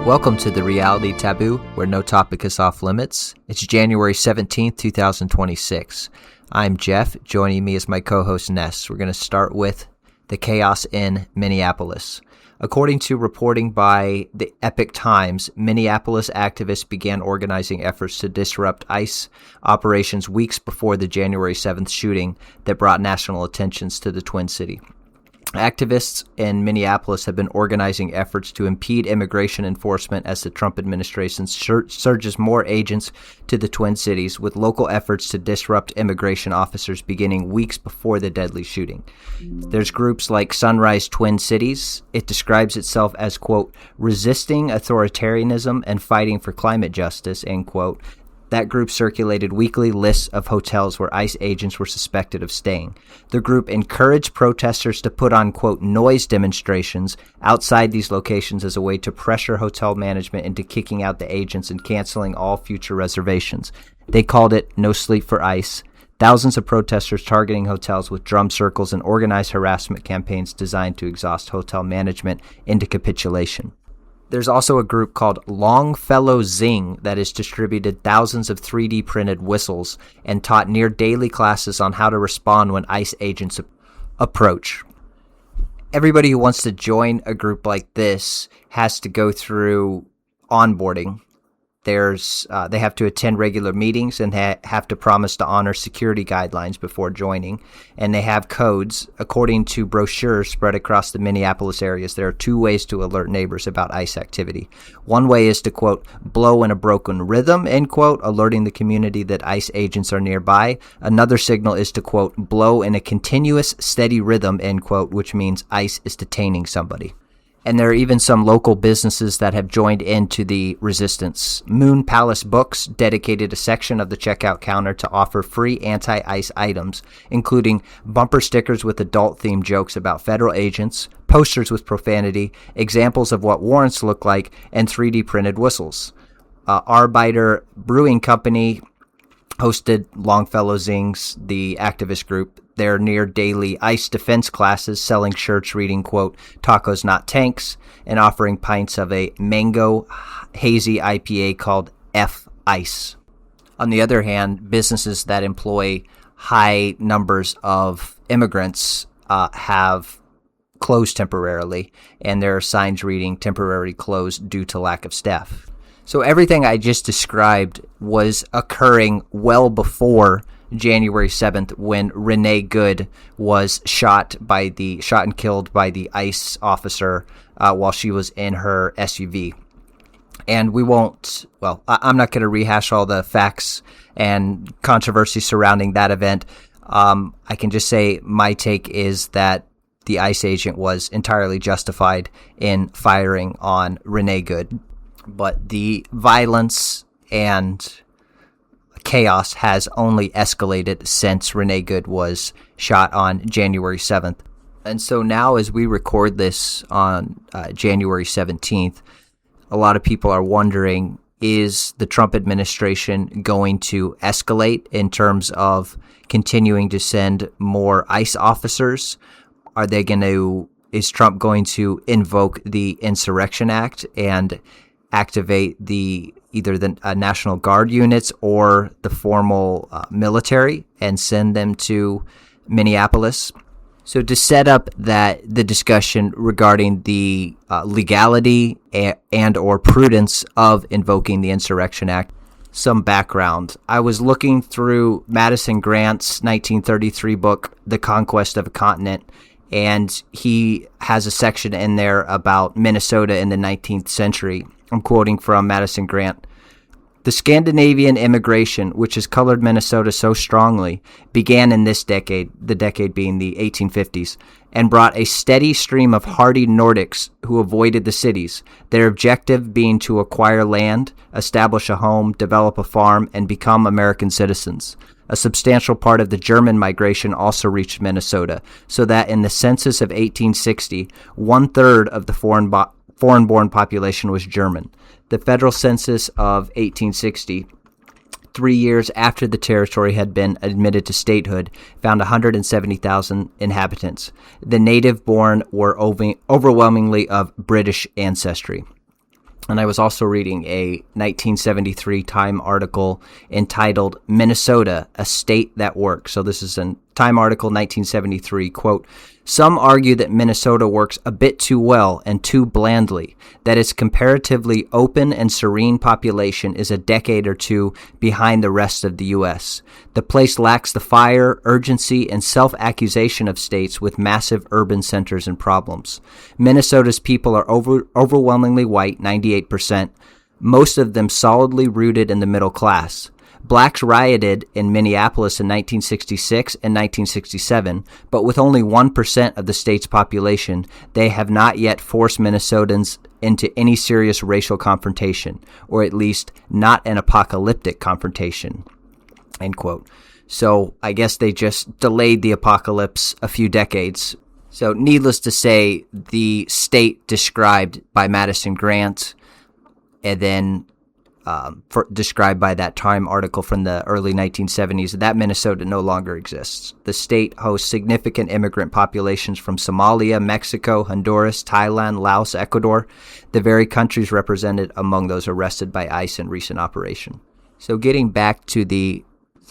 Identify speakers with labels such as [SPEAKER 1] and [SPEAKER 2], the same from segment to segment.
[SPEAKER 1] Welcome to the Reality Taboo, where no topic is off limits. It's January 17th, 2026. I'm Jeff. Joining me is my co-host Ness. We're going to start with the chaos in Minneapolis. According to reporting by the Epoch Times, Minneapolis activists began organizing efforts to disrupt ICE operations weeks before the January 7th shooting that brought national attentions to the Twin City. Activists in Minneapolis have been organizing efforts to impede immigration enforcement as the Trump administration surges more agents to the Twin Cities, with local efforts to disrupt immigration officers beginning weeks before the deadly shooting. There's groups like Sunrise Twin Cities. It describes itself as, quote, resisting authoritarianism and fighting for climate justice, end quote. That group circulated weekly lists of hotels where ICE agents were suspected of staying. The group encouraged protesters to put on, quote, noise demonstrations outside these locations as a way to pressure hotel management into kicking out the agents and canceling all future reservations. They called it No Sleep for ICE. Thousands of protesters targeting hotels with drum circles and organized harassment campaigns designed to exhaust hotel management into capitulation. There's also a group called Longfellow Zing that has distributed thousands of 3D printed whistles and taught near daily classes on how to respond when ICE agents approach. Everybody who wants to join a group like this has to go through onboarding. They have to attend regular meetings and have to promise to honor security guidelines before joining. And they have codes. According to brochures spread across the Minneapolis areas, there are two ways to alert neighbors about ICE activity. One way is to, quote, blow in a broken rhythm, end quote, alerting the community that ICE agents are nearby. Another signal is to, quote, blow in a continuous, steady rhythm, end quote, which means ICE is detaining somebody. And there are even some local businesses that have joined into the resistance. Moon Palace Books dedicated a section of the checkout counter to offer free anti-ICE items, including bumper stickers with adult-themed jokes about federal agents, posters with profanity, examples of what warrants look like, and 3D printed whistles. Arbeiter Brewing Company hosted Longfellow Zings, the activist group. They're near daily ICE defense classes, selling shirts reading, quote, tacos not tanks, and offering pints of a mango hazy IPA called F Ice. On the other hand, businesses that employ high numbers of immigrants have closed temporarily, and there are signs reading temporarily closed due to lack of staff. So everything I just described was occurring well before January 7th, when Renee Good was shot and killed by the ICE officer while she was in her SUV. And I'm not going to rehash all the facts and controversy surrounding that event. I can just say my take is that the ICE agent was entirely justified in firing on Renee Good. But the violence and chaos has only escalated since Renee Good was shot on January 7th. And so now, as we record this on January 17th, a lot of people are wondering, is the Trump administration going to escalate in terms of continuing to send more ICE officers? Is Trump going to invoke the Insurrection Act and activate either the National Guard units or the formal military and send them to Minneapolis? So to set up the discussion regarding the legality and or prudence of invoking the Insurrection Act, some background. I was looking through Madison Grant's 1933 book, The Conquest of a Continent, and he has a section in there about Minnesota in the 19th century. I'm quoting from Madison Grant. The Scandinavian immigration, which has colored Minnesota so strongly, began in this decade, the decade being the 1850s, and brought a steady stream of hardy Nordics who avoided the cities, their objective being to acquire land, establish a home, develop a farm, and become American citizens. A substantial part of the German migration also reached Minnesota, so that in the census of 1860, 1/3 of the foreign-born population was German. The federal census of 1860, 3 years after the territory had been admitted to statehood, found 170,000 inhabitants. The native-born were overwhelmingly of British ancestry. And I was also reading a 1973 Time article entitled Minnesota, a State That Works. So this is a Time article, 1973, quote, "Some argue that Minnesota works a bit too well and too blandly, that its comparatively open and serene population is a decade or two behind the rest of the U.S. The place lacks the fire, urgency, and self-accusation of states with massive urban centers and problems. Minnesota's people are overwhelmingly white, 98%, most of them solidly rooted in the middle class. Blacks rioted in Minneapolis in 1966 and 1967, but with only 1% of the state's population, they have not yet forced Minnesotans into any serious racial confrontation, or at least not an apocalyptic confrontation." End quote. So I guess they just delayed the apocalypse a few decades. So needless to say, the state described by Madison Grant and then described by that Time article from the early 1970s, that Minnesota no longer exists. The state hosts significant immigrant populations from Somalia, Mexico, Honduras, Thailand, Laos, Ecuador, the very countries represented among those arrested by ICE in recent operation. So getting back to the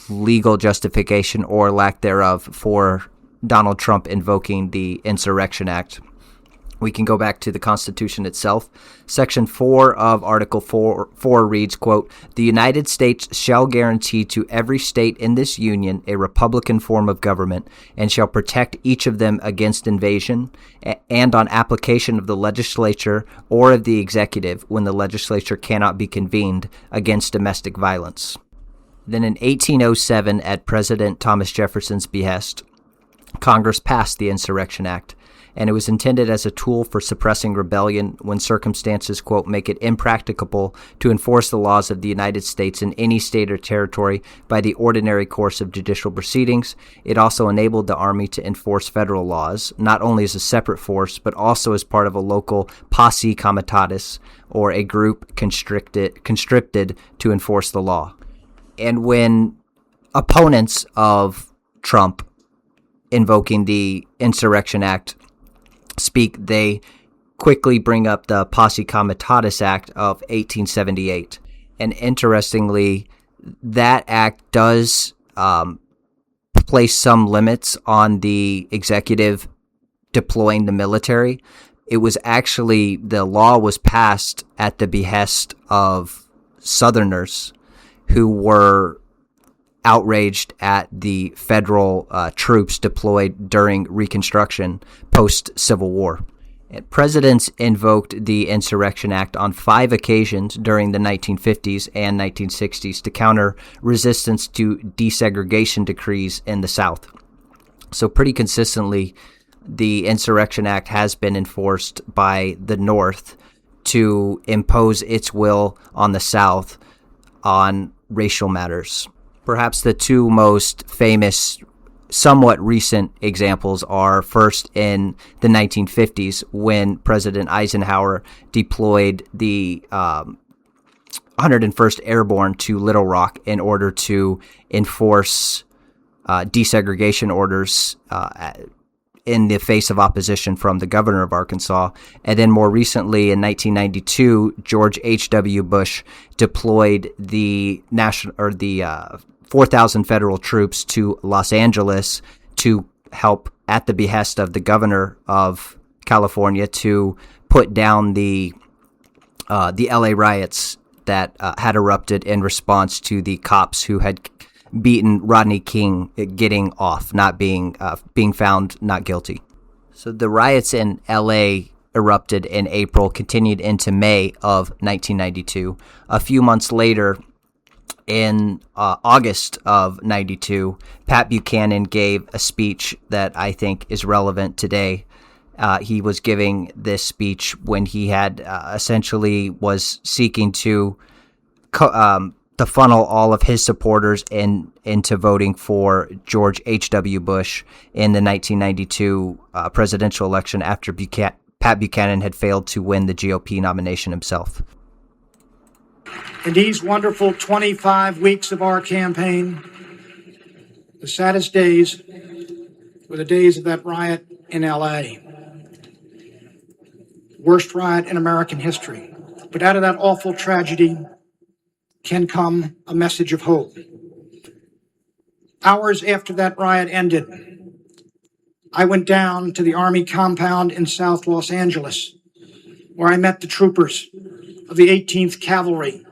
[SPEAKER 1] legal justification or lack thereof for Donald Trump invoking the Insurrection Act, we can go back to the Constitution itself. Section 4 of Article 4 reads, quote, "The United States shall guarantee to every state in this union a republican form of government and shall protect each of them against invasion and on application of the legislature or of the executive when the legislature cannot be convened against domestic violence." Then in 1807, at President Thomas Jefferson's behest, Congress passed the Insurrection Act, and it was intended as a tool for suppressing rebellion when circumstances, quote, "make it impracticable to enforce the laws of the United States in any state or territory by the ordinary course of judicial proceedings." It also enabled the Army to enforce federal laws, not only as a separate force, but also as part of a local Posse Comitatus, or a group conscripted to enforce the law. And when opponents of Trump invoking the Insurrection Act speak, they quickly bring up the Posse Comitatus Act of 1878. And interestingly, that act does place some limits on the executive deploying the military. It was actually, the law was passed at the behest of Southerners who were outraged at the federal troops deployed during Reconstruction post-Civil War. Presidents invoked the Insurrection Act on 5 occasions during the 1950s and 1960s to counter resistance to desegregation decrees in the South. So pretty consistently, the Insurrection Act has been enforced by the North to impose its will on the South on racial matters. Perhaps the two most famous, somewhat recent examples are first in the 1950s when President Eisenhower deployed the 101st Airborne to Little Rock in order to enforce desegregation orders in the face of opposition from the governor of Arkansas. And then more recently, in 1992, George H.W. Bush deployed the 4,000 federal troops to Los Angeles to help, at the behest of the governor of California, to put down the LA riots that had erupted in response to the cops who had beaten Rodney King getting off, not being found not guilty. So the riots in LA erupted in April, continued into May of 1992. A few months later, in August of 92, Pat Buchanan gave a speech that I think is relevant today. He was giving this speech when he had essentially was seeking to funnel all of his supporters into voting for George H.W. Bush in the 1992 presidential election after Pat Buchanan had failed to win the GOP nomination himself.
[SPEAKER 2] In these wonderful 25 weeks of our campaign, the saddest days were the days of that riot in L.A. Worst riot in American history. But out of that awful tragedy can come a message of hope. Hours after that riot ended, I went down to the Army compound in South Los Angeles, where I met the troopers of the 18th Cavalry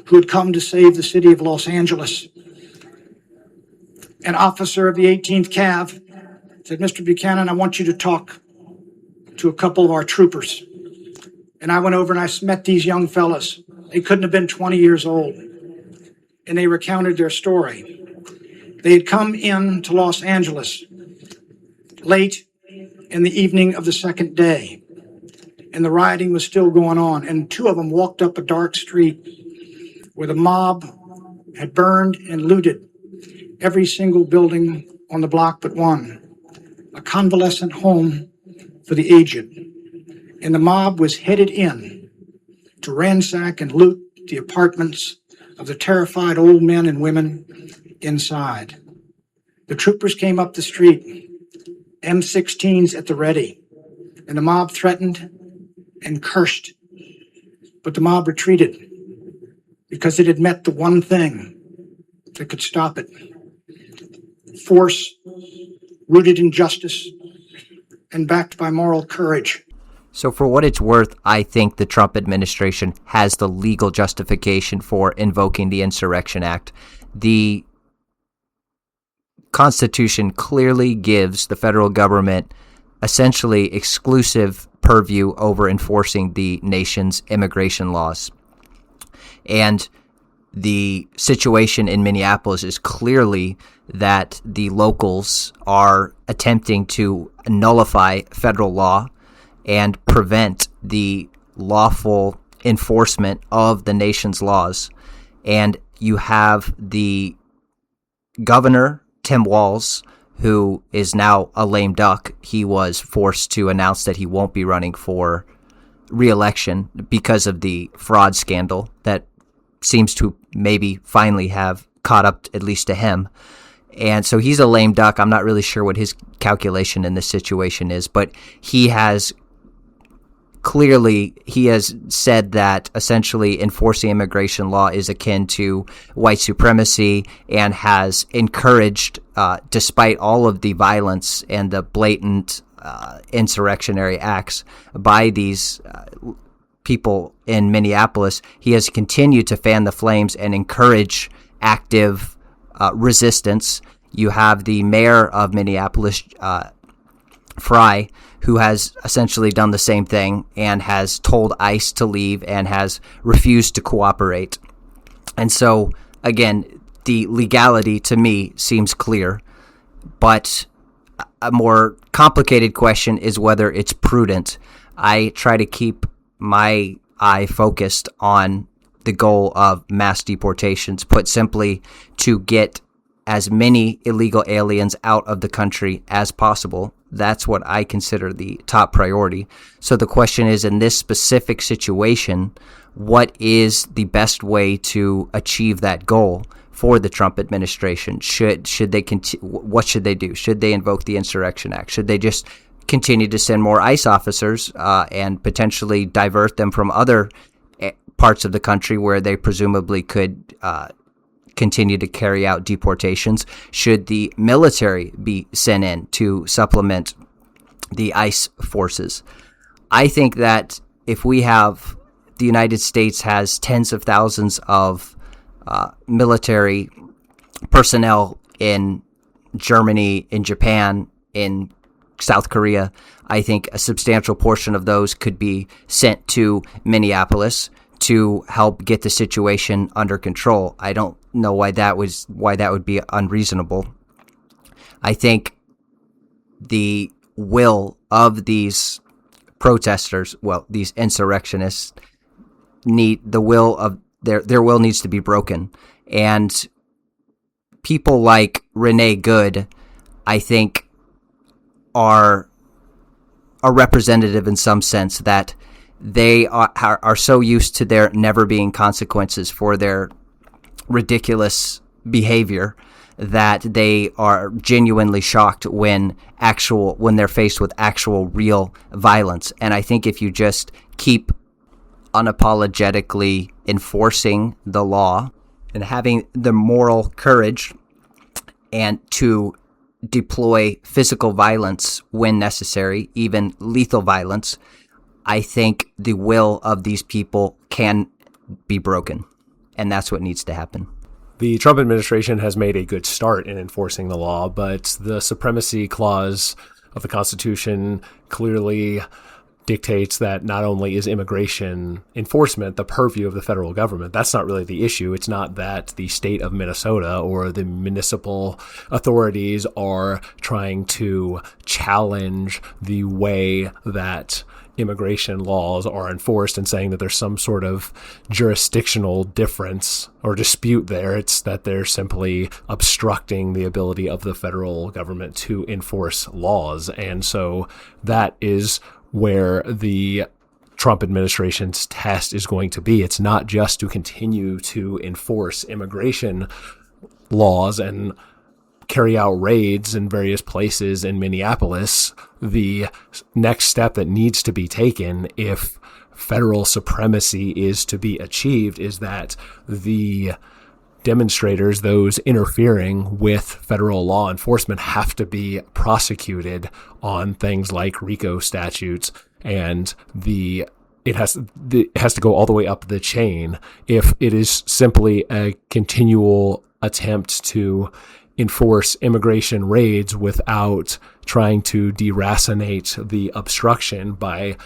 [SPEAKER 2] who had come to save the city of Los Angeles. An officer of the 18th Cav said, "Mr. Buchanan, I want you to talk to a couple of our troopers." And I went over and I met these young fellas. They couldn't have been 20 years old. And they recounted their story. They had come in to Los Angeles late in the evening of the second day, and the rioting was still going on. And two of them walked up a dark street where the mob had burned and looted every single building on the block but one, a convalescent home for the aged. And the mob was headed in to ransack and loot the apartments of the terrified old men and women inside. The troopers came up the street, M16s at the ready, and the mob threatened and cursed. But the mob retreated because it had met the one thing that could stop it: force rooted in justice and backed by moral courage.
[SPEAKER 1] So for what it's worth, I think the Trump administration has the legal justification for invoking the Insurrection Act. The Constitution clearly gives the federal government essentially exclusive purview over enforcing the nation's immigration laws. And the situation in Minneapolis is clearly that the locals are attempting to nullify federal law and prevent the lawful enforcement of the nation's laws. And you have the governor, Tim Walz, who is now a lame duck. He was forced to announce that he won't be running for re-election because of the fraud scandal that seems to maybe finally have caught up at least to him. And so he's a lame duck. I'm not really sure what his calculation in this situation is, but he has said that essentially enforcing immigration law is akin to white supremacy, and has encouraged, despite all of the violence and the blatant insurrectionary acts by these people in Minneapolis, he has continued to fan the flames and encourage active resistance. You have the mayor of Minneapolis, Fry, who has essentially done the same thing and has told ICE to leave and has refused to cooperate. And so, again, the legality to me seems clear, but a more complicated question is whether it's prudent. I try to keep my eye focused on the goal of mass deportations, put simply, to get as many illegal aliens out of the country as possible. That's what I consider the top priority. So the question is, in this specific situation, what is the best way to achieve that goal for the Trump administration? Should they what should they do? Should they invoke the Insurrection Act? Should they just continue to send more ICE officers and potentially divert them from other parts of the country where they presumably could continue to carry out deportations? Should the military be sent in to supplement the ICE forces? I think that if we have, the United States has tens of thousands of military personnel in Germany, in Japan, in South Korea, I think a substantial portion of those could be sent to Minneapolis to help get the situation under control. I don't know why that would be unreasonable. I think the will of these protesters, these insurrectionists, their will needs to be broken. And people like Renee Good, I think, are a representative in some sense that they are so used to there never being consequences for their ridiculous behavior that they are genuinely shocked when they're faced with actual real violence. And I think if you just keep unapologetically enforcing the law and having the moral courage and to deploy physical violence when necessary, even lethal violence, I think the will of these people can be broken. And that's what needs to happen.
[SPEAKER 3] The Trump administration has made a good start in enforcing the law, but the supremacy clause of the Constitution clearly dictates that not only is immigration enforcement the purview of the federal government. That's not really the issue. It's not that the state of Minnesota or the municipal authorities are trying to challenge the way that immigration laws are enforced and saying that there's some sort of jurisdictional difference or dispute there. It's that they're simply obstructing the ability of the federal government to enforce laws. And so that is where the Trump administration's test is going to be. It's not just to continue to enforce immigration laws and carry out raids in various places in Minneapolis. The next step that needs to be taken if federal supremacy is to be achieved is that the demonstrators, those interfering with federal law enforcement, have to be prosecuted on things like RICO statutes, and it has to go all the way up the chain. If it is simply a continual attempt to enforce immigration raids without trying to deracinate the obstruction by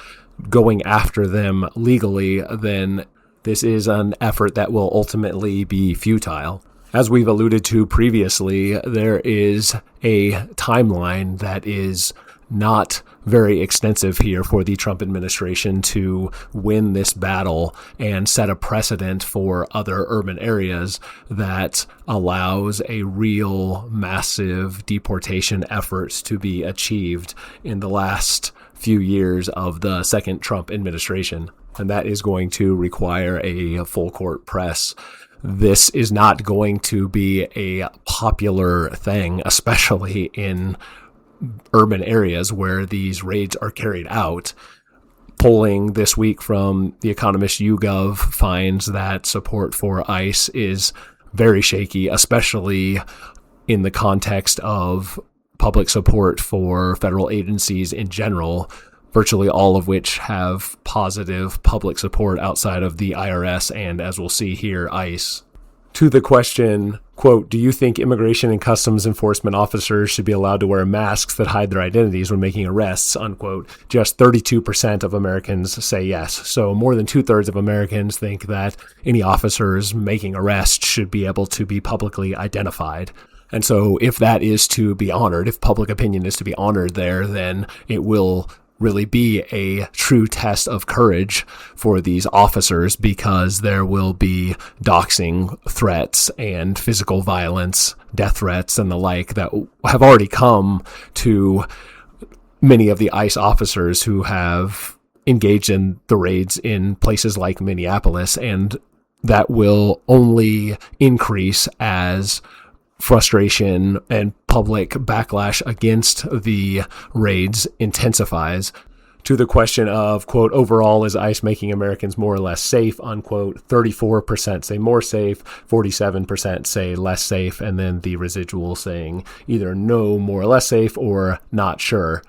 [SPEAKER 3] going after them legally, then this is an effort that will ultimately be futile. As we've alluded to previously, there is a timeline that is not very extensive here for the Trump administration to win this battle and set a precedent for other urban areas that allows a real massive deportation efforts to be achieved in the last few years of the second Trump administration. And that is going to require a full court press. This is not going to be a popular thing, especially in urban areas where these raids are carried out. Polling this week from The Economist YouGov finds that support for ICE is very shaky, especially in the context of public support for federal agencies in general, virtually all of which have positive public support outside of the IRS and, as we'll see here, ICE. To the question, quote, do you think immigration and customs enforcement officers should be allowed to wear masks that hide their identities when making arrests, unquote, just 32% of Americans say yes. So more than 2/3 of Americans think that any officers making arrests should be able to be publicly identified. And so if that is to be honored, if public opinion is to be honored there, then it will really be a true test of courage for these officers, because there will be doxing threats and physical violence, death threats and the like that have already come to many of the ICE officers who have engaged in the raids in places like Minneapolis. And that will only increase as frustration and public backlash against the raids intensifies. To the question of, quote, overall, is ICE making Americans more or less safe, unquote, 34% say more safe, 47% say less safe, and then the residual saying either no, more or less safe, or not sure.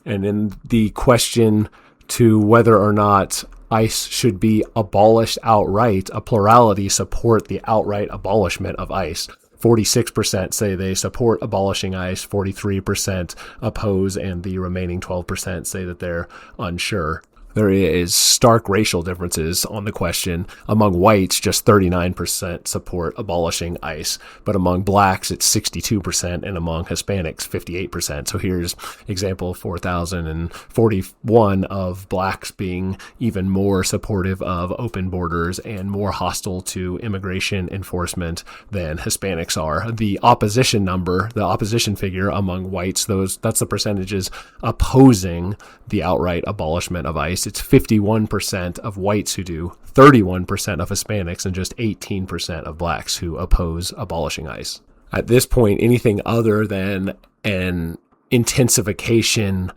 [SPEAKER 3] And in the question to whether or not ICE should be abolished outright, a plurality support the outright abolishment of ICE. 46% say they support abolishing ICE, 43% oppose, and the remaining 12% say that they're unsure. There is stark racial differences on the question. Among whites, just 39% support abolishing ICE, but among blacks, it's 62%, and among Hispanics, 58%. So here's example 4,041 of blacks being even more supportive of open borders and more hostile to immigration enforcement than Hispanics are. The opposition number, the opposition figure among whites, that's the percentages opposing the outright abolishment of ICE. It's 51% of whites who do, 31% of Hispanics, and just 18% of blacks who oppose abolishing ICE. At this point, anything other than an intensification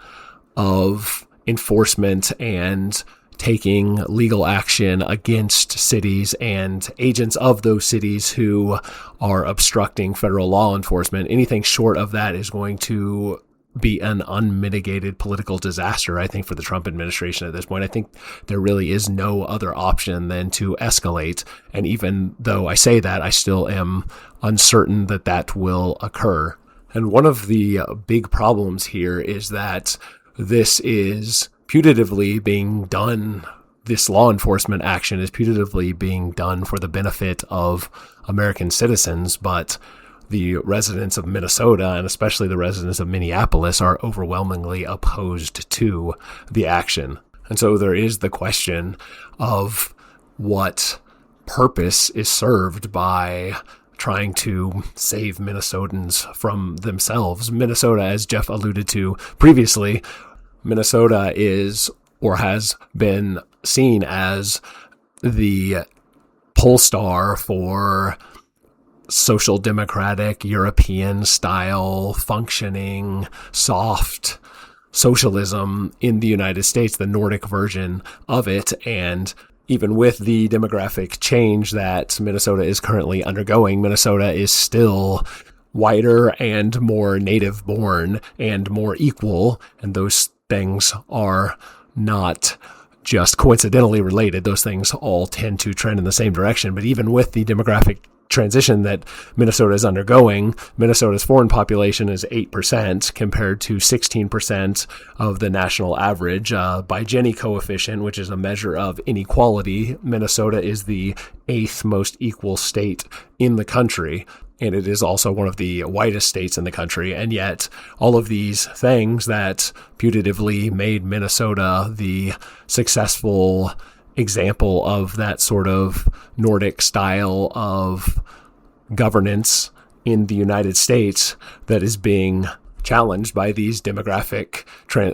[SPEAKER 3] of enforcement and taking legal action against cities and agents of those cities who are obstructing federal law enforcement. Anything short of that is going to be an unmitigated political disaster, I think, for the Trump administration at this point. I think there really is no other option than to escalate. And even though I say that, I still am uncertain that that will occur. And one of the big problems here is that this is putatively being done. This law enforcement action is putatively being done for the benefit of American citizens, but the residents of Minnesota, and especially the residents of Minneapolis, are overwhelmingly opposed to the action. And so there is the question of what purpose is served by trying to save Minnesotans from themselves. Minnesota, as Jeff alluded to previously, Minnesota is or has been seen as the pole star for social democratic, European style, functioning, soft socialism in the United States, the Nordic version of it. And even with the demographic change that Minnesota is currently undergoing, Minnesota is still whiter and more native born and more equal. And those things are not just coincidentally related. Those things all tend to trend in the same direction. But even with the demographic transition that Minnesota is undergoing, Minnesota's foreign population is 8% compared to 16% of the national average. By Gini coefficient, which is a measure of inequality, Minnesota is the 8th most equal state in the country. And it is also one of the whitest states in the country. And yet all of these things that putatively made Minnesota the successful example of that sort of Nordic style of governance in the United States that is being challenged by these demographic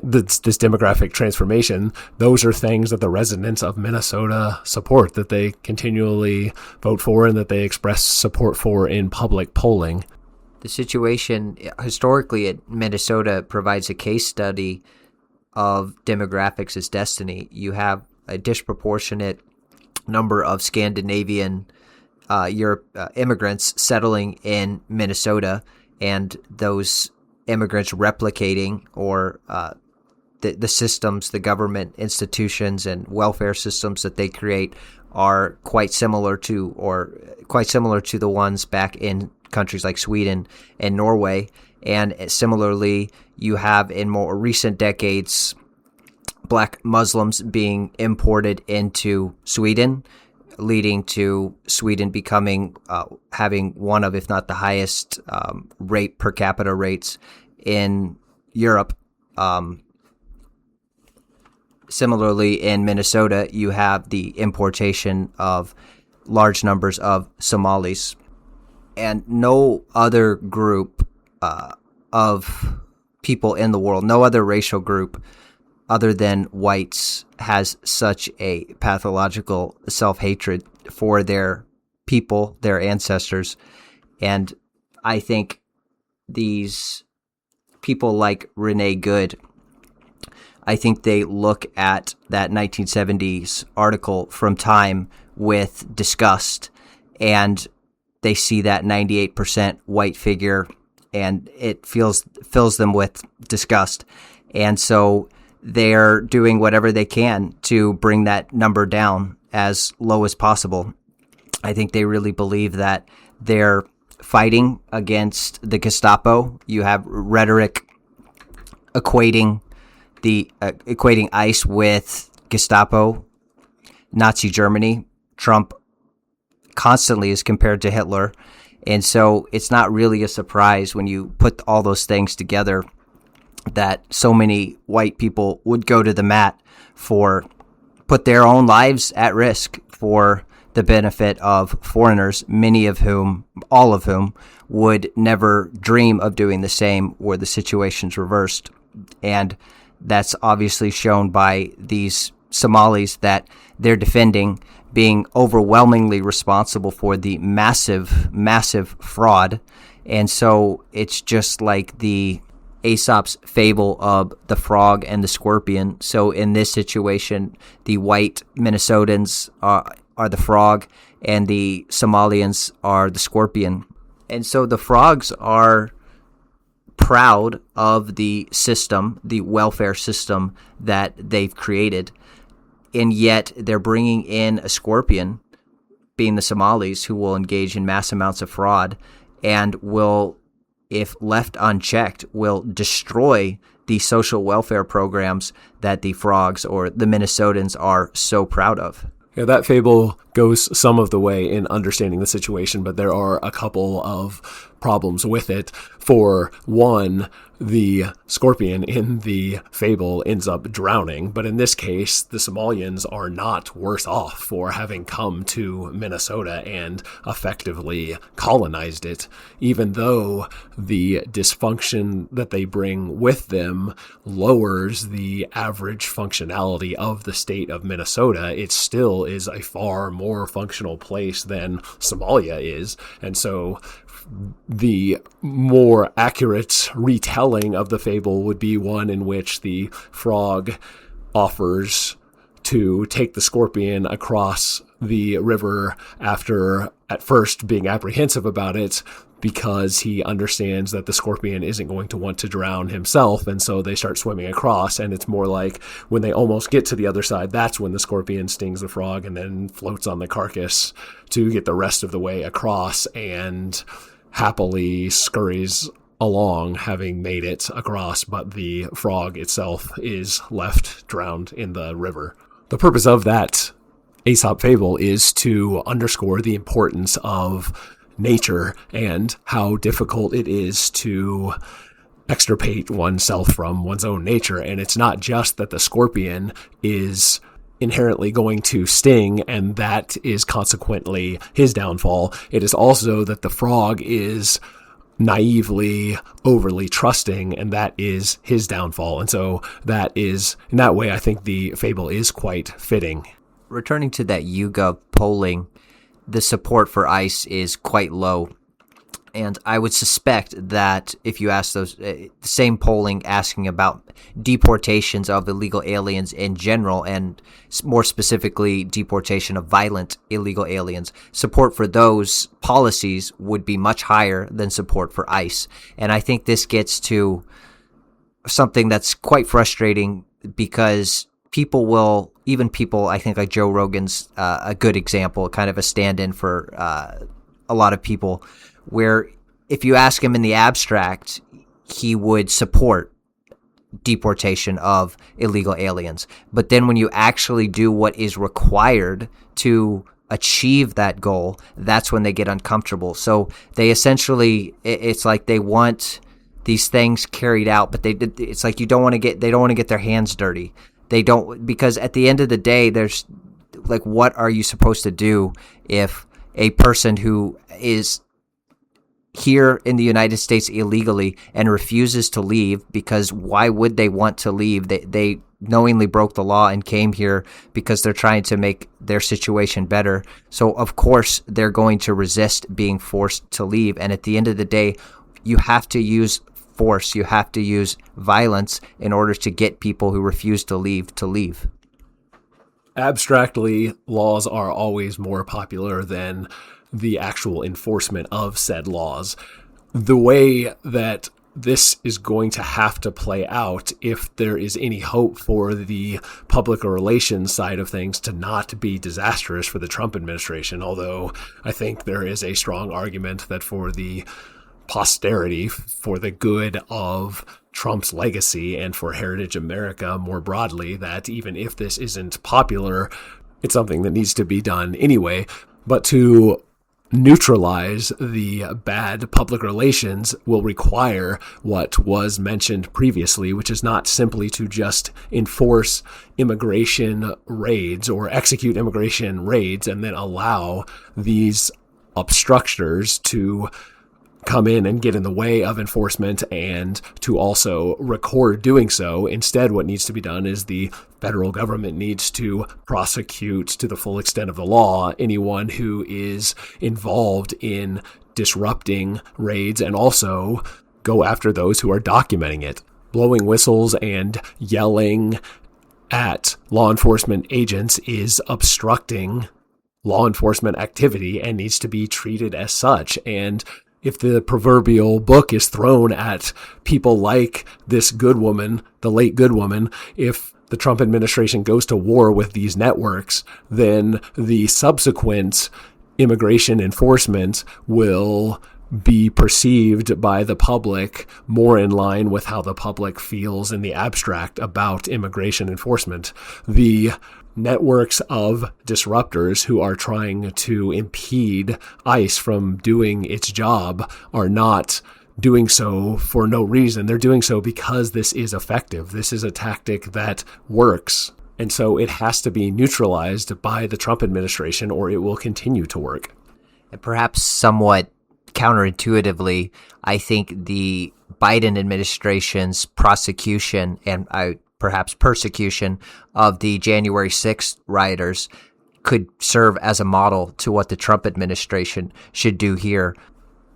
[SPEAKER 3] this demographic transformation, those are things that the residents of Minnesota support, that they continually vote for and that they express support for in public polling.
[SPEAKER 1] The situation historically at Minnesota provides a case study of demographics as destiny. You have a disproportionate number of Scandinavian immigrants settling in Minnesota, and those immigrants replicating or the systems, the government institutions and welfare systems that they create are quite similar to the ones back in countries like Sweden and Norway. And similarly, you have in more recent decades Black Muslims being imported into Sweden, leading to Sweden becoming having one of, if not the highest rate per capita rates in Europe. Similarly, in Minnesota, you have the importation of large numbers of Somalis, and no other group of people in the world, no other racial group other than whites has such a pathological self-hatred for their people, their ancestors. And I think these people like Renee Good, I think they look at that 1970s article from Time with disgust, and they see that 98% white figure, and it fills them with disgust. And so they're doing whatever they can to bring that number down as low as possible. I think they really believe that they're fighting against the Gestapo. You have rhetoric equating ICE with Gestapo, Nazi Germany. Trump constantly is compared to Hitler. And so it's not really a surprise when you put all those things together that so many white people would go to the mat put their own lives at risk for the benefit of foreigners, all of whom would never dream of doing the same were the situations reversed. And that's obviously shown by these Somalis that they're defending being overwhelmingly responsible for the massive, massive fraud. And so it's just like the Aesop's fable of the frog and the scorpion. So in this situation, the white Minnesotans are the frog and the Somalians are the scorpion. And so the frogs are proud of the system, the welfare system that they've created. And yet they're bringing in a scorpion, being the Somalis, who will engage in mass amounts of fraud and will, if left unchecked, will destroy the social welfare programs that the frogs or the Minnesotans are so proud of.
[SPEAKER 3] Yeah, that fable goes some of the way in understanding the situation, but there are a couple of problems with it. For one, the scorpion in the fable ends up drowning, but in this case, the Somalians are not worse off for having come to Minnesota and effectively colonized it, even though the dysfunction that they bring with them lowers the average functionality of the state of Minnesota. It still is a far more functional place than Somalia is, and so the more accurate retelling of the fable would be one in which the frog offers to take the scorpion across the river after at first being apprehensive about it, because he understands that the scorpion isn't going to want to drown himself, and so they start swimming across, and it's more like when they almost get to the other side, that's when the scorpion stings the frog and then floats on the carcass to get the rest of the way across and happily scurries along, having made it across, but the frog itself is left drowned in the river. The purpose of that Aesop fable is to underscore the importance of nature and how difficult it is to extirpate oneself from one's own nature. And it's not just that the scorpion is inherently going to sting and that is consequently his downfall. It is also that the frog is naively overly trusting and that is his downfall. And so that is, in that way, I think the fable is quite fitting.
[SPEAKER 1] Returning to that YouGov polling, the support for ICE is quite low. And I would suspect that if you ask those, the same polling asking about deportations of illegal aliens in general, and more specifically deportation of violent illegal aliens, support for those policies would be much higher than support for ICE. And I think this gets to something that's quite frustrating, because people will, even people, I think like Joe Rogan's a good example, kind of a stand-in for a lot of people, where if you ask him in the abstract, he would support deportation of illegal aliens. But then when you actually do what is required to achieve that goal, that's when they get uncomfortable. So they essentially, it's like they want these things carried out, but it's like they don't want to get their hands dirty. They don't, because at the end of the day, there's like, what are you supposed to do if a person who is here in the United States illegally and refuses to leave? Because why would they want to leave? They knowingly broke the law and came here because they're trying to make their situation better. So of course they're going to resist being forced to leave. And at the end of the day, you have to use force. You have to use violence in order to get people who refuse to leave to leave.
[SPEAKER 3] Abstractly, laws are always more popular than the actual enforcement of said laws. The way that this is going to have to play out, if there is any hope for the public relations side of things to not be disastrous for the Trump administration, although I think there is a strong argument that for the posterity, for the good of Trump's legacy and for Heritage America more broadly, that even if this isn't popular, it's something that needs to be done anyway. But to neutralize the bad public relations will require what was mentioned previously, which is not simply to just enforce immigration raids or execute immigration raids and then allow these obstructors to come in and get in the way of enforcement and to also record doing so. Instead, what needs to be done is the federal government needs to prosecute to the full extent of the law anyone who is involved in disrupting raids and also go after those who are documenting it. Blowing whistles and yelling at law enforcement agents is obstructing law enforcement activity and needs to be treated as such. And if the proverbial book is thrown at people like this good woman, the late good woman, if the Trump administration goes to war with these networks, then the subsequent immigration enforcement will be perceived by the public more in line with how the public feels in the abstract about immigration enforcement. The networks of disruptors who are trying to impede ICE from doing its job are not doing so for no reason. They're doing so because this is effective. This is a tactic that works. And so it has to be neutralized by the Trump administration or it will continue to work.
[SPEAKER 1] And perhaps somewhat counterintuitively, I think the Biden administration's prosecution and perhaps persecution of the January 6th rioters could serve as a model to what the Trump administration should do here.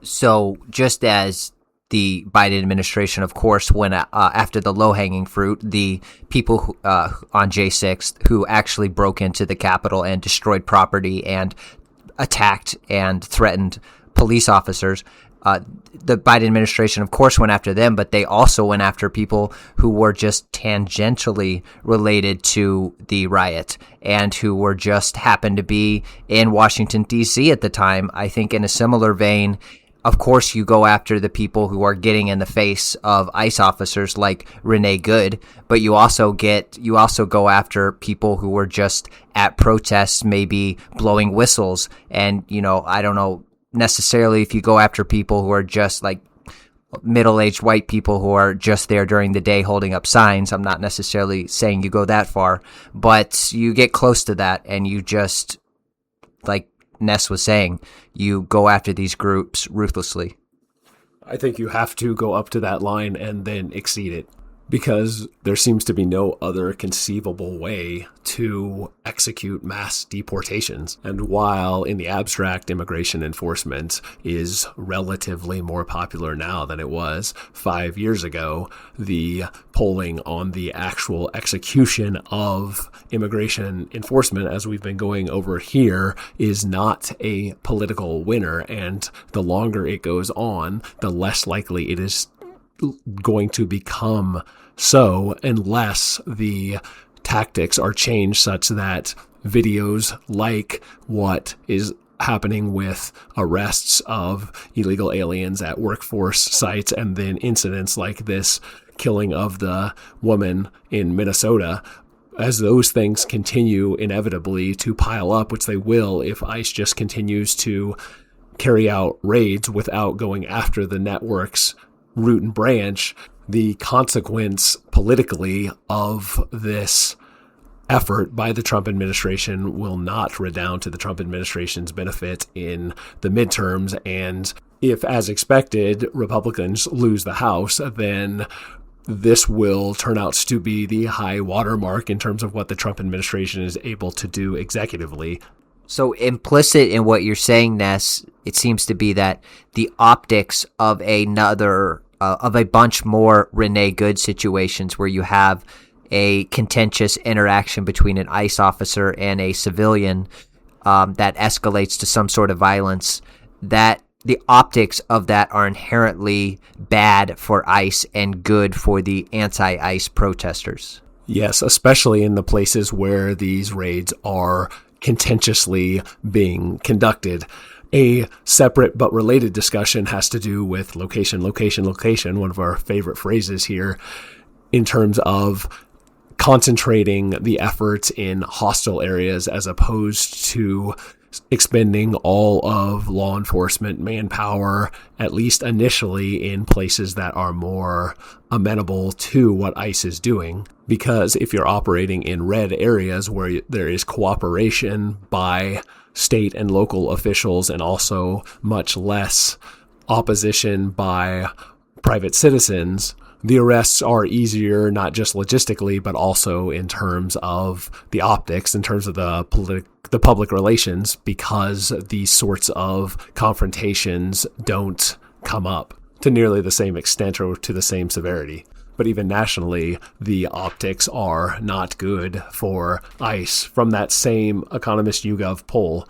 [SPEAKER 1] So just as the Biden administration, of course, went after the low-hanging fruit, the people who, on J6 who actually broke into the Capitol and destroyed property and attacked and threatened police officers, the Biden administration, of course, went after them, but they also went after people who were just tangentially related to the riot and who were just happened to be in Washington, D.C. at the time. I think in a similar vein, of course, you go after the people who are getting in the face of ICE officers like Renee Good, but you also go after people who were just at protests, maybe blowing whistles. And, I don't know necessarily if you go after people who are just like middle-aged white people who are just there during the day holding up signs. I'm not necessarily saying you go that far, but you get close to that and you just, like Ness was saying, you go after these groups ruthlessly.
[SPEAKER 3] I think you have to go up to that line and then exceed it, because there seems to be no other conceivable way to execute mass deportations. And while in the abstract immigration enforcement is relatively more popular now than it was 5 years ago, the polling on the actual execution of immigration enforcement, as we've been going over here, is not a political winner. And the longer it goes on, the less likely it is going to become so, unless the tactics are changed such that videos like what is happening with arrests of illegal aliens at workforce sites and then incidents like this killing of the woman in Minnesota, as those things continue inevitably to pile up, which they will if ICE just continues to carry out raids without going after the network's root and branch, the consequence politically of this effort by the Trump administration will not redound to the Trump administration's benefit in the midterms. And if, as expected, Republicans lose the House, then this will turn out to be the high watermark in terms of what the Trump administration is able to do executively.
[SPEAKER 1] So implicit in what you're saying, Ness, it seems to be that the optics of a bunch more Renee Good situations where you have a contentious interaction between an ICE officer and a civilian that escalates to some sort of violence, that the optics of that are inherently bad for ICE and good for the anti-ICE protesters.
[SPEAKER 3] Yes, especially in the places where these raids are contentiously being conducted. A separate but related discussion has to do with location, one of our favorite phrases here, in terms of concentrating the efforts in hostile areas as opposed to expending all of law enforcement manpower, at least initially, in places that are more amenable to what ICE is doing. Because if you're operating in red areas where there is cooperation by state and local officials and also much less opposition by private citizens, the arrests are easier, not just logistically, but also in terms of the optics, in terms of the public relations, because these sorts of confrontations don't come up. to nearly the same extent or to the same severity. But even nationally, the optics are not good for ICE. From that same Economist YouGov poll,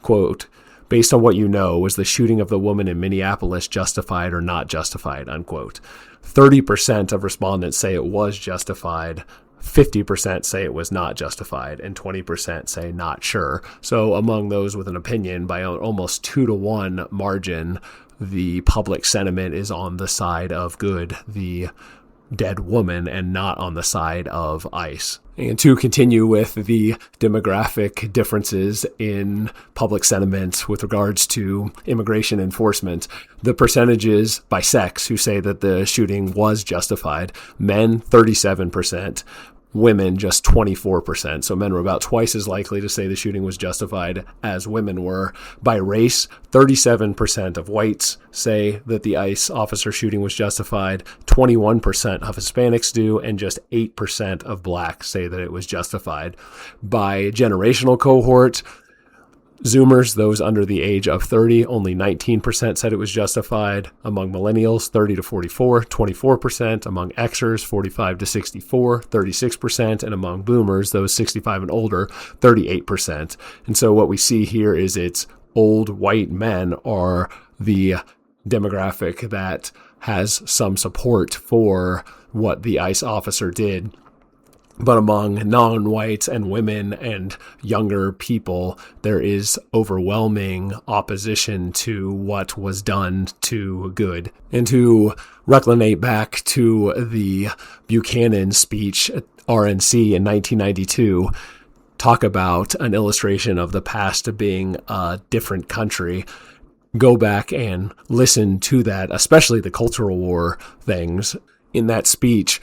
[SPEAKER 3] quote, based on what you know, was the shooting of the woman in Minneapolis justified or not justified, unquote. 30% of respondents say it was justified, 50% say it was not justified, and 20% say not sure. So among those with an opinion, by almost 2-to-1 margin, the public sentiment is on the side of good, the dead woman, and not on the side of ICE. And to continue with the demographic differences in public sentiment with regards to immigration enforcement, the percentages by sex who say that the shooting was justified: men 37%, women just 24%. So men were about twice as likely to say the shooting was justified as women were. By race, 37% of whites say that the ICE officer shooting was justified, 21% of Hispanics do, and just 8% of blacks say that it was justified. By generational cohort, Zoomers, those under the age of 30, only 19% said it was justified. Among millennials, 30 to 44, 24%. Among Xers, 45 to 64, 36%. And among boomers, those 65 and older, 38%. And so what we see here is it's old white men are the demographic that has some support for what the ICE officer did. But among non-whites and women and younger people, there is overwhelming opposition to what was done to good. And to reclinate back to the Buchanan speech at RNC in 1992, talk about an illustration of the past being a different country. Go back and listen to that, especially the Cultural War things. In that speech,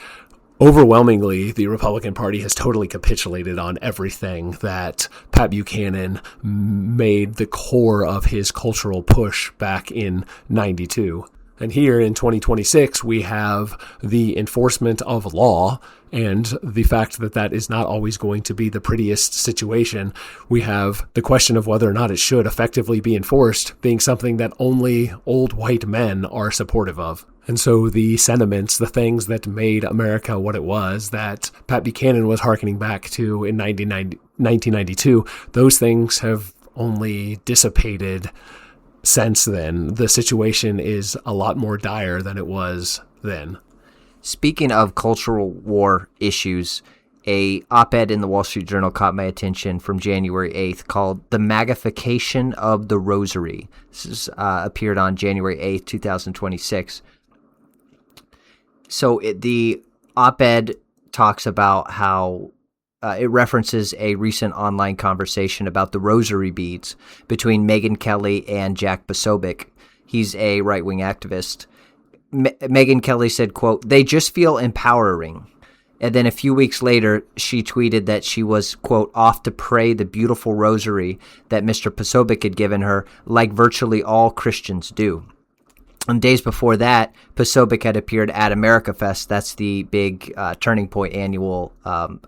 [SPEAKER 3] overwhelmingly, the Republican Party has totally capitulated on everything that Pat Buchanan made the core of his cultural push back in 92. And here in 2026, we have the enforcement of law and the fact that that is not always going to be the prettiest situation. We have the question of whether or not it should effectively be enforced being something that only old white men are supportive of. And so the sentiments, the things that made America what it was, that Pat Buchanan was hearkening back to in 1992, those things have only dissipated since then. The situation is a lot more dire than it was then.
[SPEAKER 1] Speaking of cultural war issues, a op-ed in the Wall Street Journal caught my attention from January 8th called The Magafication of the Rosary. This is, appeared on January 8th, 2026. So the op-ed talks about how it references a recent online conversation about the rosary beads between Megyn Kelly and Jack Posobiec. He's a right-wing activist. Megyn Kelly said, quote, "They just feel empowering." And then a few weeks later, she tweeted that she was, quote, "off to pray the beautiful rosary that Mr. Posobiec had given her, like virtually all Christians do." And days before that, Posobiec had appeared at America Fest. That's the big Turning Point annual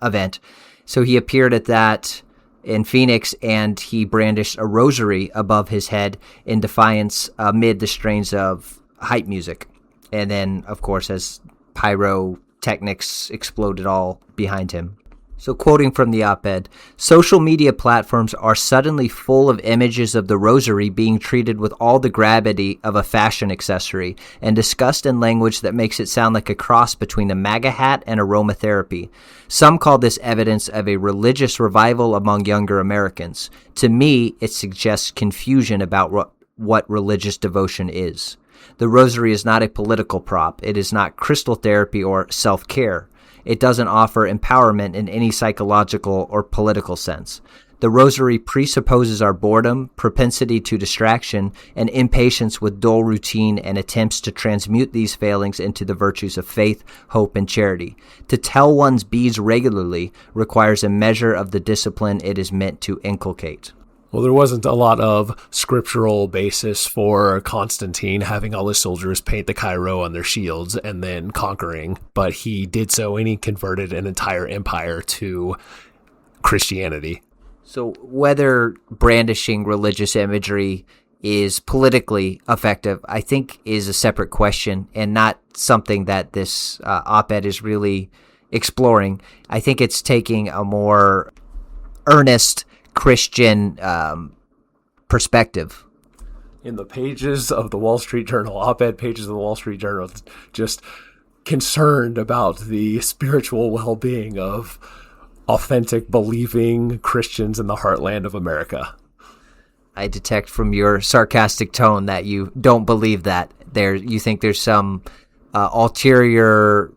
[SPEAKER 1] event. So he appeared at that in Phoenix, and he brandished a rosary above his head in defiance amid the strains of hype music. And then, of course, as pyrotechnics exploded all behind him. So quoting from the op-ed, "Social media platforms are suddenly full of images of the rosary being treated with all the gravity of a fashion accessory and discussed in language that makes it sound like a cross between a MAGA hat and aromatherapy. Some call this evidence of a religious revival among younger Americans. To me, it suggests confusion about what religious devotion is. The rosary is not a political prop. It is not crystal therapy or self-care. It doesn't offer empowerment in any psychological or political sense. The rosary presupposes our boredom, propensity to distraction, and impatience with dull routine and attempts to transmute these failings into the virtues of faith, hope, and charity. To tell one's beads regularly requires a measure of the discipline it is meant to inculcate."
[SPEAKER 3] Well, there wasn't a lot of scriptural basis for Constantine having all his soldiers paint the Chi-Rho on their shields and then conquering, but he did so and he converted an entire empire to Christianity.
[SPEAKER 1] So whether brandishing religious imagery is politically effective, I think is a separate question and not something that this op-ed is really exploring. I think it's taking a more earnest Christian perspective.
[SPEAKER 3] In the pages of the Wall Street Journal, op-ed pages of the Wall Street Journal, just concerned about the spiritual well-being of authentic, believing Christians in the heartland of America.
[SPEAKER 1] I detect from your sarcastic tone that you don't believe that. You think there's some ulterior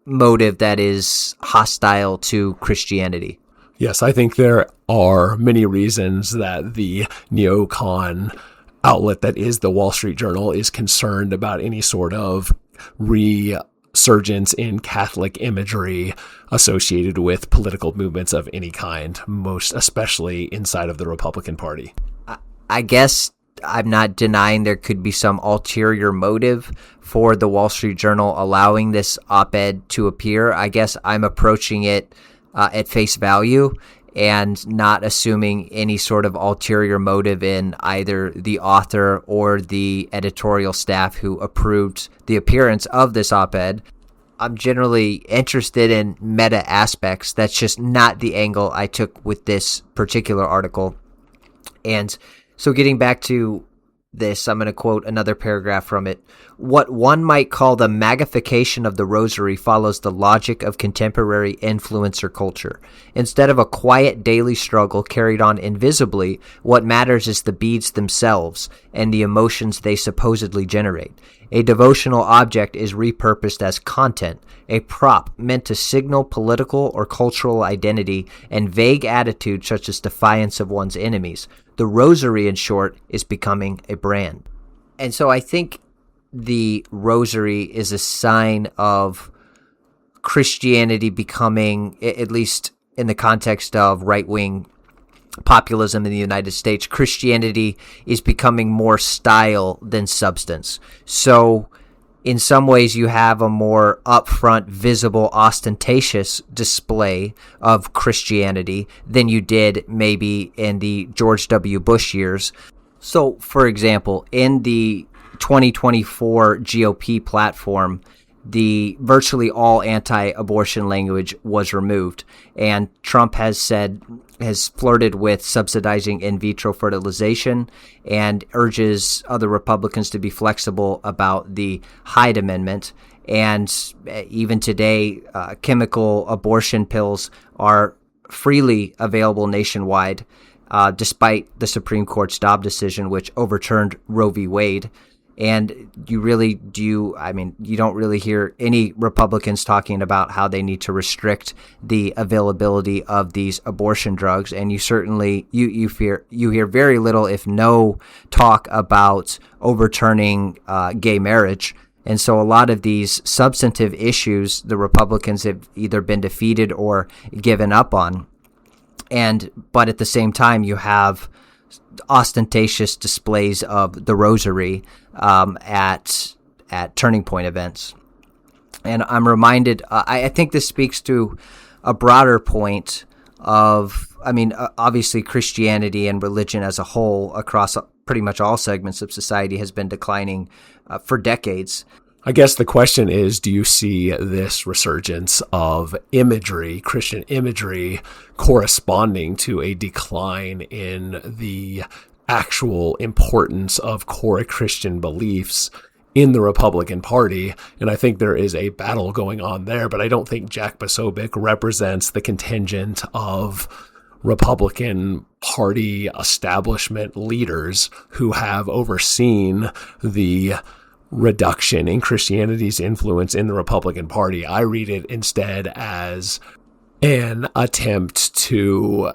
[SPEAKER 1] motive that is hostile to Christianity.
[SPEAKER 3] Yes, I think there are many reasons that the neocon outlet that is the Wall Street Journal is concerned about any sort of resurgence in Catholic imagery associated with political movements of any kind, most especially inside of the Republican Party.
[SPEAKER 1] I guess I'm not denying there could be some ulterior motive for the Wall Street Journal allowing this op-ed to appear. I guess I'm approaching it at face value and not assuming any sort of ulterior motive in either the author or the editorial staff who approved the appearance of this op-ed. I'm generally interested in meta aspects. That's just not the angle I took with this particular article. And so getting back to this, I'm going to quote another paragraph from it. What one might call the magnification of the rosary follows the logic of contemporary influencer culture. Instead of a quiet daily struggle carried on invisibly, what matters is the beads themselves and the emotions they supposedly generate. A devotional object is repurposed as content, a prop meant to signal political or cultural identity and vague attitudes such as defiance of one's enemies. The rosary, in short, is becoming a brand. And so I think the rosary is a sign of Christianity becoming, at least in the context of right-wing populism in the United States, Christianity is becoming more style than substance. So in some ways you have a more upfront, visible, ostentatious display of Christianity than you did maybe in the George W. Bush years. So, for example, in the 2024 GOP platform, the virtually all anti-abortion language was removed, and Trump has flirted with subsidizing in vitro fertilization and urges other Republicans to be flexible about the Hyde Amendment. And even today, chemical abortion pills are freely available nationwide, despite the Supreme Court's Dobbs decision, which overturned Roe v. Wade. And you don't really hear any Republicans talking about how they need to restrict the availability of these abortion drugs. And you certainly, you hear very little, if no, talk about overturning gay marriage. And so a lot of these substantive issues, the Republicans have either been defeated or given up on. But at the same time, you have ostentatious displays of the rosary at turning point events. And I'm reminded, I think this speaks to a broader point of, obviously Christianity and religion as a whole across pretty much all segments of society has been declining for decades.
[SPEAKER 3] I guess the question is, do you see this resurgence of imagery, Christian imagery, corresponding to a decline in the actual importance of core Christian beliefs in the Republican Party? And I think there is a battle going on there, but I don't think Jack Posobiec represents the contingent of Republican Party establishment leaders who have overseen the reduction in Christianity's influence in the Republican Party. I read it instead as an attempt to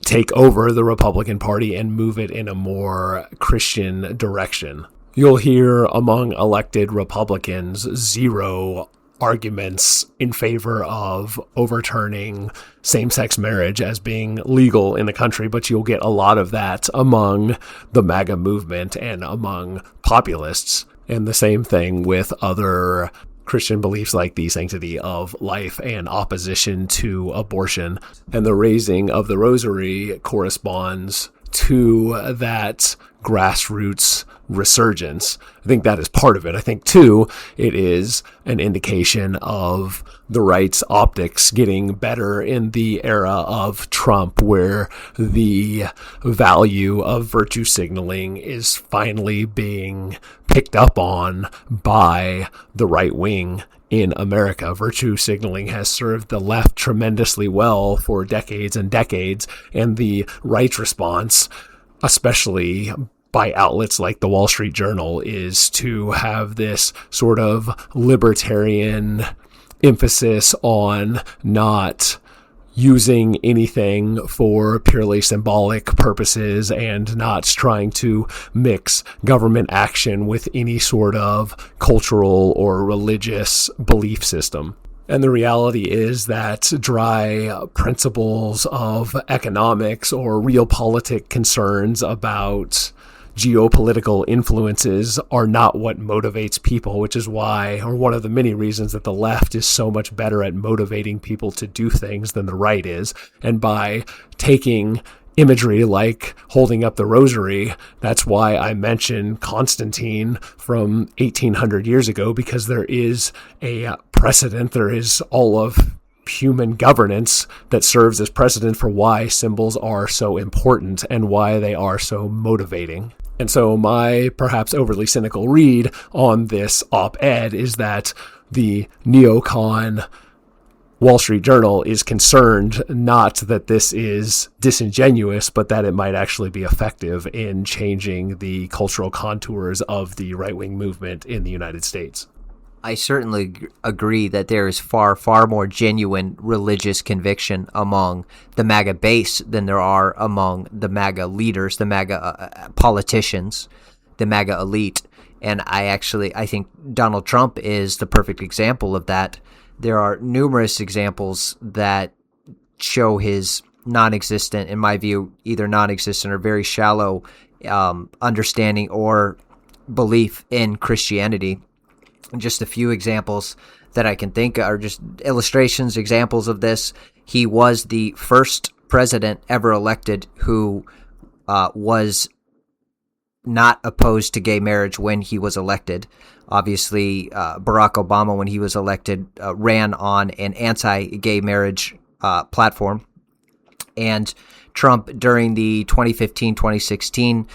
[SPEAKER 3] take over the Republican Party and move it in a more Christian direction. You'll hear among elected Republicans zero arguments in favor of overturning same-sex marriage as being legal in the country, but you'll get a lot of that among the MAGA movement and among populists. And the same thing with other Christian beliefs like the sanctity of life and opposition to abortion. And the raising of the rosary corresponds to that grassroots resurgence. I think that is part of it. I think, too, it is an indication of the right's optics getting better in the era of Trump, where the value of virtue signaling is finally being picked up on by the right wing in America. Virtue signaling has served the left tremendously well for decades and decades, and the right's response, especially by outlets like the Wall Street Journal, is to have this sort of libertarian emphasis on not using anything for purely symbolic purposes and not trying to mix government action with any sort of cultural or religious belief system. And the reality is that dry principles of economics or realpolitik concerns about geopolitical influences are not what motivates people, which is why, or one of the many reasons, that the left is so much better at motivating people to do things than the right is. And by taking imagery like holding up the rosary, that's why I mention Constantine from 1800 years ago, because there is a precedent, there is all of human governance that serves as precedent for why symbols are so important and why they are so motivating. And so my perhaps overly cynical read on this op-ed is that the neocon Wall Street Journal is concerned not that this is disingenuous, but that it might actually be effective in changing the cultural contours of the right-wing movement in the United States.
[SPEAKER 1] I certainly agree that there is far, far more genuine religious conviction among the MAGA base than there are among the MAGA leaders, the MAGA politicians, the MAGA elite. And I think Donald Trump is the perfect example of that. There are numerous examples that show his non-existent, in my view, either non-existent or very shallow understanding or belief in Christianity. Just a few examples that I can think of are just illustrations, examples of this. He was the first president ever elected who was not opposed to gay marriage when he was elected. Obviously, Barack Obama, when he was elected, ran on an anti-gay marriage platform. And Trump, during the 2015-2016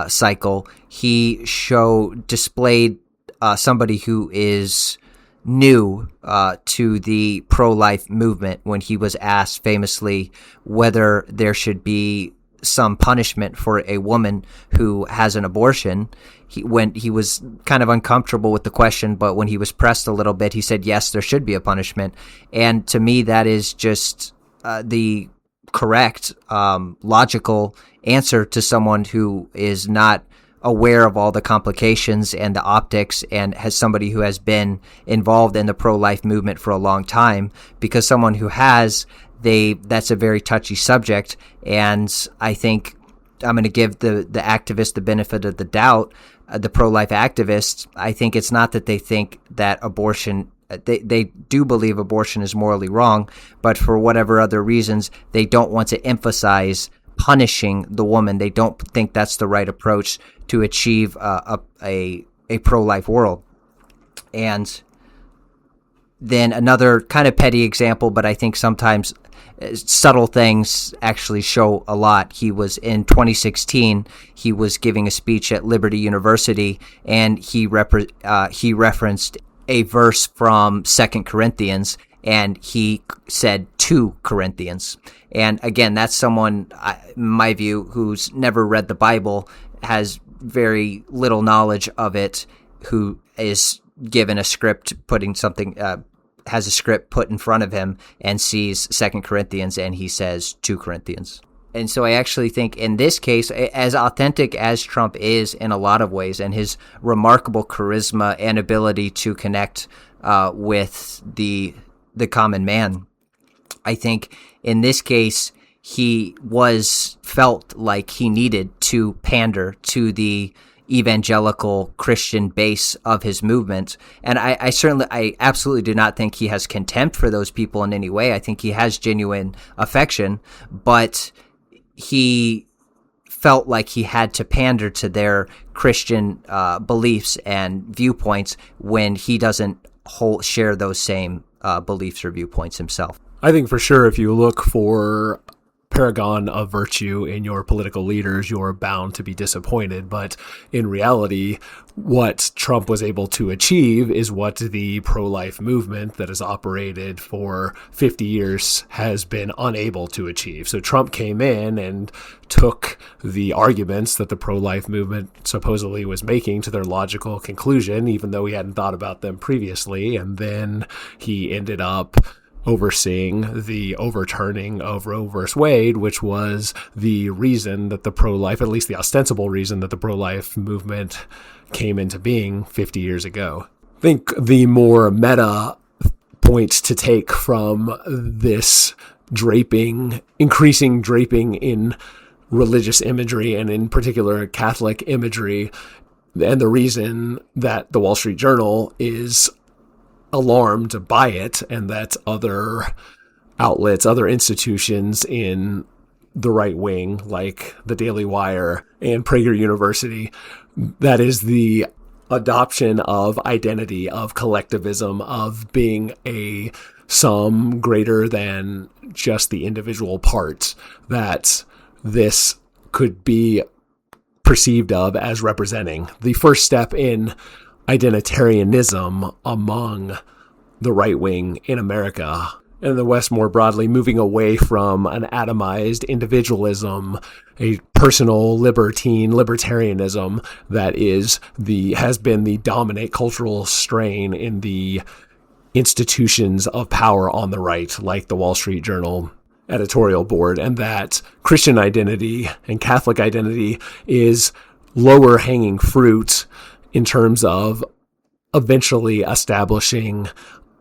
[SPEAKER 1] cycle, he displayed somebody who is new to the pro-life movement when he was asked famously whether there should be some punishment for a woman who has an abortion. When he was kind of uncomfortable with the question, but when he was pressed a little bit, he said, yes, there should be a punishment. And to me, that is just the correct, logical answer to someone who is not aware of all the complications and the optics, and has somebody who has been involved in the pro-life movement for a long time, because someone who has, that's a very touchy subject. And I think I'm going to give the activist the benefit of the doubt, the pro-life activists. I think it's not that they think that abortion, they do believe abortion is morally wrong, but for whatever other reasons, they don't want to emphasize punishing the woman. They don't think that's the right approach to achieve a pro-life world. And then another kind of petty example, but I think sometimes subtle things actually show a lot. He was in 2016, he was giving a speech at Liberty University, and he referenced a verse from 2 Corinthians, and he said 2 Corinthians. And again, that's someone, in my view, who's never read the Bible, has very little knowledge of it, who is given a script, has a script put in front of him and sees 2 Corinthians and he says 2 Corinthians. And so I actually think in this case, as authentic as Trump is in a lot of ways, and his remarkable charisma and ability to connect with the common man, I think in this case, he felt like he needed to pander to the evangelical Christian base of his movement. And I absolutely do not think he has contempt for those people in any way. I think he has genuine affection, but he felt like he had to pander to their Christian beliefs and viewpoints when he doesn't share those same beliefs or viewpoints himself.
[SPEAKER 3] I think for sure if you look for paragon of virtue in your political leaders, you're bound to be disappointed. But in reality, what Trump was able to achieve is what the pro-life movement that has operated for 50 years has been unable to achieve. So Trump came in and took the arguments that the pro-life movement supposedly was making to their logical conclusion, even though he hadn't thought about them previously. And then he ended up overseeing the overturning of Roe versus Wade, which was the reason that the pro-life, at least the ostensible reason that the pro-life movement came into being 50 years ago. I think the more meta points to take from this increasing draping in religious imagery and in particular Catholic imagery, and the reason that the Wall Street Journal is alarmed by it, and that other outlets, other institutions in the right wing, like the Daily Wire and Prager University, that is the adoption of identity, of collectivism, of being a sum greater than just the individual parts, that this could be perceived of as representing. The first step in identitarianism among the right wing in America and the West more broadly, moving away from an atomized individualism, a personal libertarianism that has been the dominant cultural strain in the institutions of power on the right, like the Wall Street Journal editorial board, and that Christian identity and Catholic identity is lower hanging fruit in terms of eventually establishing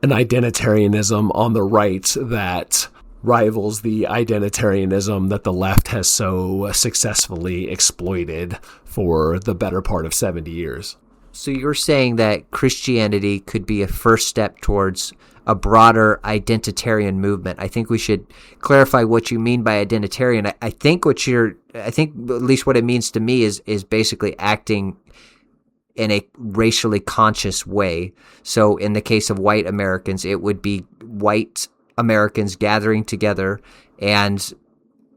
[SPEAKER 3] an identitarianism on the right that rivals the identitarianism that the left has so successfully exploited for the better part of 70 years.
[SPEAKER 1] So you're saying that Christianity could be a first step towards a broader identitarian movement. I think we should clarify what you mean by identitarian. I think at least what it means to me is basically acting in a racially conscious way. So in the case of white Americans, it would be white Americans gathering together and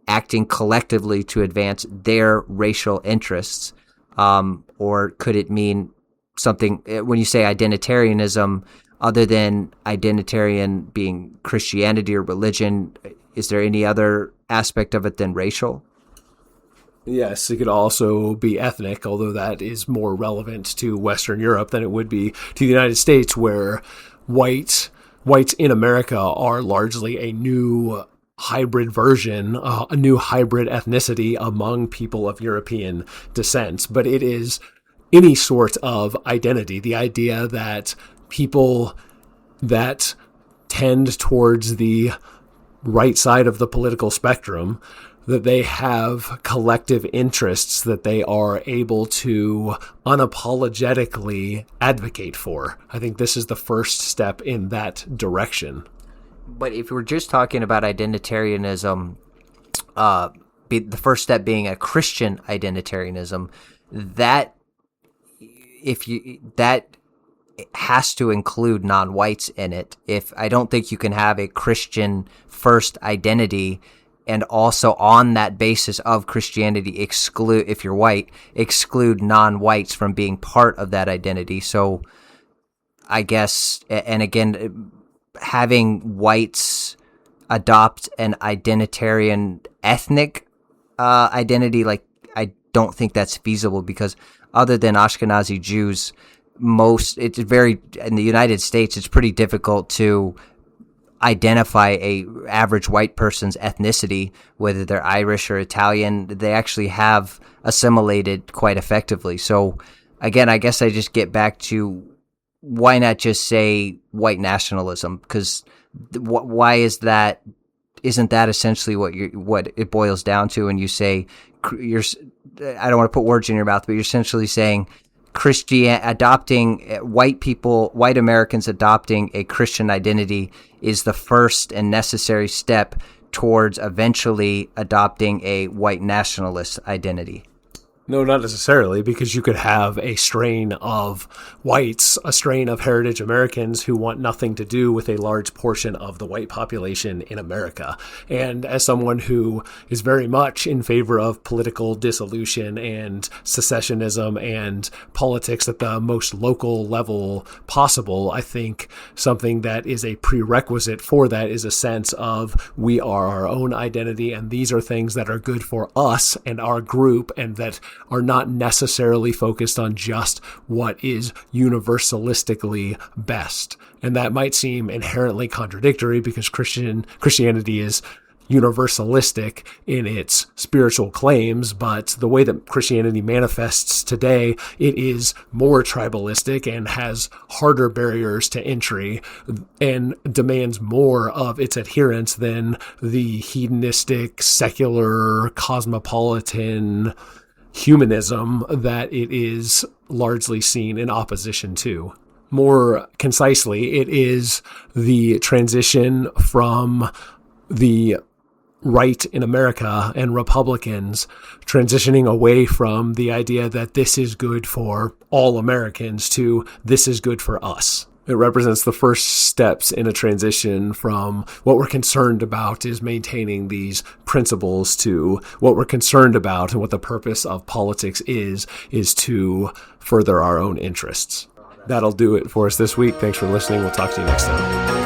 [SPEAKER 1] acting collectively to advance their racial interests. Or could it mean something, when you say identitarianism, other than identitarian being Christianity or religion, is there any other aspect of it than racial?
[SPEAKER 3] Yes, it could also be ethnic, although that is more relevant to Western Europe than it would be to the United States, where whites in America are largely a new hybrid version, a new hybrid ethnicity among people of European descent. But it is any sort of identity, the idea that people that tend towards the right side of the political spectrum, that they have collective interests that they are able to unapologetically advocate for. I think this is the first step in that direction.
[SPEAKER 1] But if we're just talking about identitarianism, the first step being a Christian identitarianism, that has to include non-whites in it. I don't think you can have a Christian first identity and also on that basis of Christianity exclude, if you're white, exclude non-whites from being part of that identity. So I guess, and again, having whites adopt an identitarian ethnic identity, like, I don't think that's feasible, because other than Ashkenazi Jews, in the United States, it's pretty difficult to identify a average white person's ethnicity, whether they're Irish or Italian. They actually have assimilated quite effectively. So again, I guess I just get back to, why not just say white nationalism? Because why is that? Isn't that essentially what it boils down to? And you say, I don't want to put words in your mouth, but you're essentially saying white Americans adopting a Christian identity is the first and necessary step towards eventually adopting a white nationalist identity?
[SPEAKER 3] No, not necessarily, because you could have a strain of whites, a strain of heritage Americans who want nothing to do with a large portion of the white population in America. And as someone who is very much in favor of political dissolution and secessionism and politics at the most local level possible, I think something that is a prerequisite for that is a sense of we are our own identity, and these are things that are good for us and our group, and that are not necessarily focused on just what is universalistically best. And that might seem inherently contradictory because Christianity is universalistic in its spiritual claims, but the way that Christianity manifests today, it is more tribalistic and has harder barriers to entry and demands more of its adherents than the hedonistic, secular, cosmopolitan humanism that it is largely seen in opposition to. More concisely, it is the transition from the right in America and Republicans transitioning away from the idea that this is good for all Americans to this is good for us. It represents the first steps in a transition from what we're concerned about is maintaining these principles to what we're concerned about and what the purpose of politics is to further our own interests. That'll do it for us this week. Thanks for listening. We'll talk to you next time.